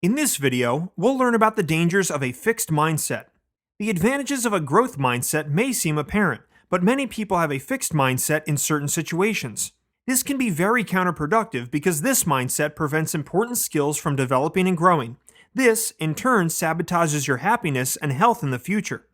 In this video, we'll learn about the dangers of a fixed mindset. The advantages of a growth mindset may seem apparent, but many people have a fixed mindset in certain situations. This can be very counterproductive because this mindset prevents important skills from developing and growing. This, in turn, sabotages your happiness and health in the future.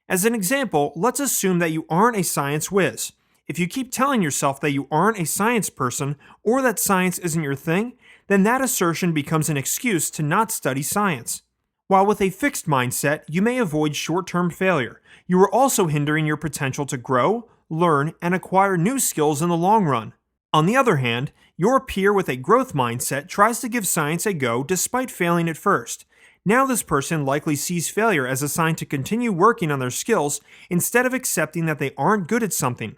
As an example, let's assume that you aren't a science whiz. If you keep telling yourself that you aren't a science person or that science isn't your thing, then that assertion becomes an excuse to not study science. While with a fixed mindset, you may avoid short-term failure, you are also hindering your potential to grow, learn, and acquire new skills in the long run. On the other hand, your peer with a growth mindset tries to give science a go despite failing at first. Now this person likely sees failure as a sign to continue working on their skills instead of accepting that they aren't good at something.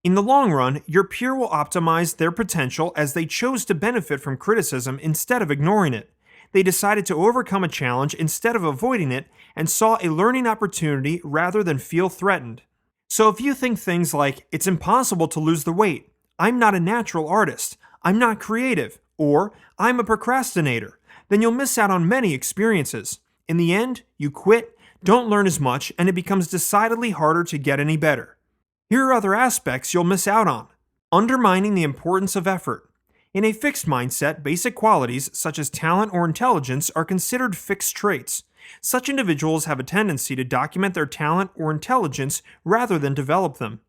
In the long run, your peer will optimize their potential as they chose to benefit from criticism instead of ignoring it. They decided to overcome a challenge instead of avoiding it and saw a learning opportunity rather than feel threatened. So if you think things like, "It's impossible to lose the weight," "I'm not a natural artist," "I'm not creative," or "I'm a procrastinator," then you'll miss out on many experiences. In the end, you quit, don't learn as much, and it becomes decidedly harder to get any better. Here are other aspects you'll miss out on. Undermining the importance of effort. In a fixed mindset, basic qualities such as talent or intelligence are considered fixed traits. Such individuals have a tendency to document their talent or intelligence rather than develop them.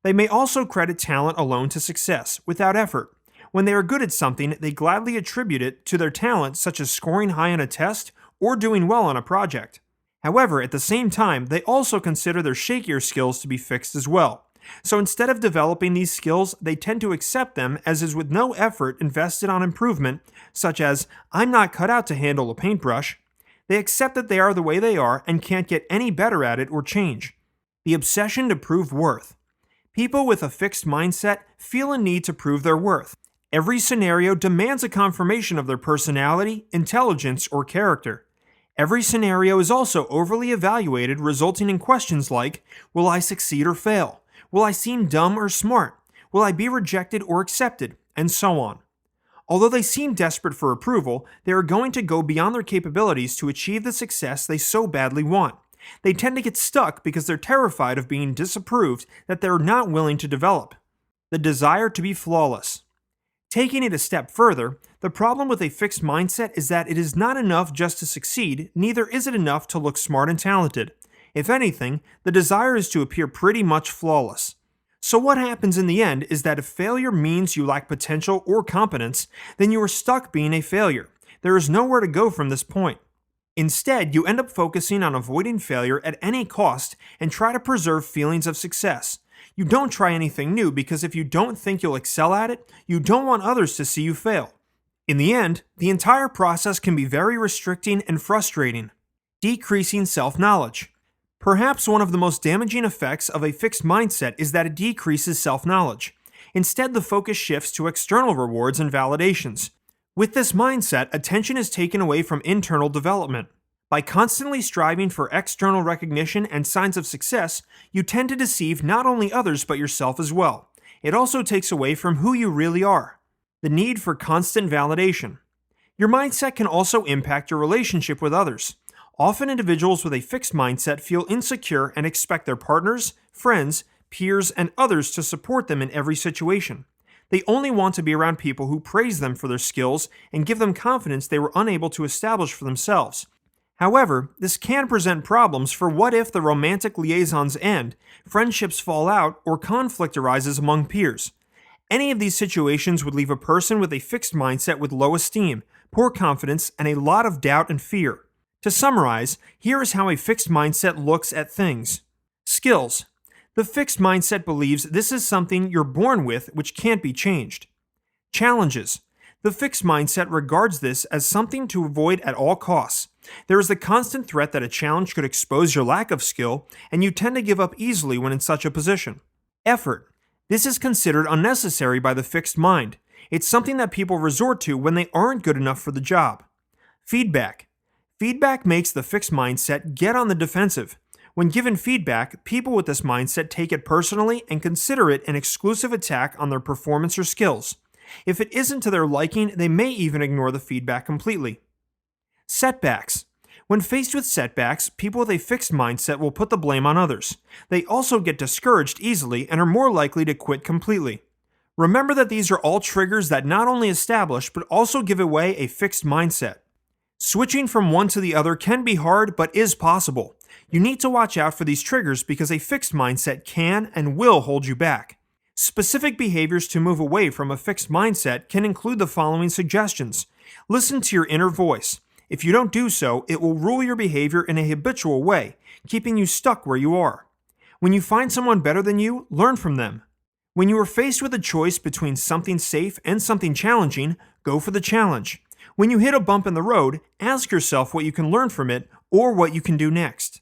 They may also credit talent alone to success, without effort. When they are good at something, they gladly attribute it to their talent, such as scoring high on a test or doing well on a project. However, at the same time, they also consider their shakier skills to be fixed as well. So instead of developing these skills, they tend to accept them as is with no effort invested on improvement, such as, "I'm not cut out to handle a paintbrush." They accept that they are the way they are and can't get any better at it or change. The obsession to prove worth. People with a fixed mindset feel a need to prove their worth. Every scenario demands a confirmation of their personality, intelligence, or character. Every scenario is also overly evaluated, resulting in questions like, "Will I succeed or fail? Will I seem dumb or smart? Will I be rejected or accepted?" and so on. Although they seem desperate for approval, they are going to go beyond their capabilities to achieve the success they so badly want. They tend to get stuck because they're terrified of being disapproved that they're not willing to develop. The desire to be flawless. Taking it a step further, the problem with a fixed mindset is that it is not enough just to succeed, neither is it enough to look smart and talented. If anything, the desire is to appear pretty much flawless. So what happens in the end is that if failure means you lack potential or competence, then you are stuck being a failure. There is nowhere to go from this point. Instead, you end up focusing on avoiding failure at any cost and try to preserve feelings of success. You don't try anything new because if you don't think you'll excel at it, you don't want others to see you fail. In the end, the entire process can be very restricting and frustrating. Decreasing self-knowledge. Perhaps one of the most damaging effects of a fixed mindset is that it decreases self-knowledge. Instead, the focus shifts to external rewards and validations. With this mindset, attention is taken away from internal development. By constantly striving for external recognition and signs of success, you tend to deceive not only others but yourself as well. It also takes away from who you really are. The need for constant validation. Your mindset can also impact your relationship with others. Often individuals with a fixed mindset feel insecure and expect their partners, friends, peers, and others to support them in every situation. They only want to be around people who praise them for their skills and give them confidence they were unable to establish for themselves. However, this can present problems for what if the romantic liaisons end, friendships fall out, or conflict arises among peers. Any of these situations would leave a person with a fixed mindset with low esteem, poor confidence, and a lot of doubt and fear. To summarize, here is how a fixed mindset looks at things. Skills. The fixed mindset believes this is something you're born with which can't be changed. Challenges. The fixed mindset regards this as something to avoid at all costs. There is the constant threat that a challenge could expose your lack of skill, and you tend to give up easily when in such a position. Effort. This is considered unnecessary by the fixed mind. It's something that people resort to when they aren't good enough for the job. Feedback. Feedback makes the fixed mindset get on the defensive. When given feedback, people with this mindset take it personally and consider it an exclusive attack on their performance or skills. If it isn't to their liking, they may even ignore the feedback completely. Setbacks. When faced with setbacks, people with a fixed mindset will put the blame on others. They also get discouraged easily and are more likely to quit completely. Remember that these are all triggers that not only establish but also give away a fixed mindset. Switching from one to the other can be hard, but is possible. You need to watch out for these triggers because a fixed mindset can and will hold you back. Specific behaviors to move away from a fixed mindset can include the following suggestions. Listen to your inner voice. If you don't do so, it will rule your behavior in a habitual way, keeping you stuck where you are. When you find someone better than you, learn from them. When you are faced with a choice between something safe and something challenging, go for the challenge. When you hit a bump in the road, ask yourself what you can learn from it or what you can do next.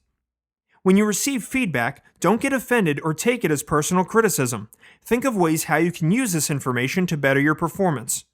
When you receive feedback, don't get offended or take it as personal criticism. Think of ways how you can use this information to better your performance.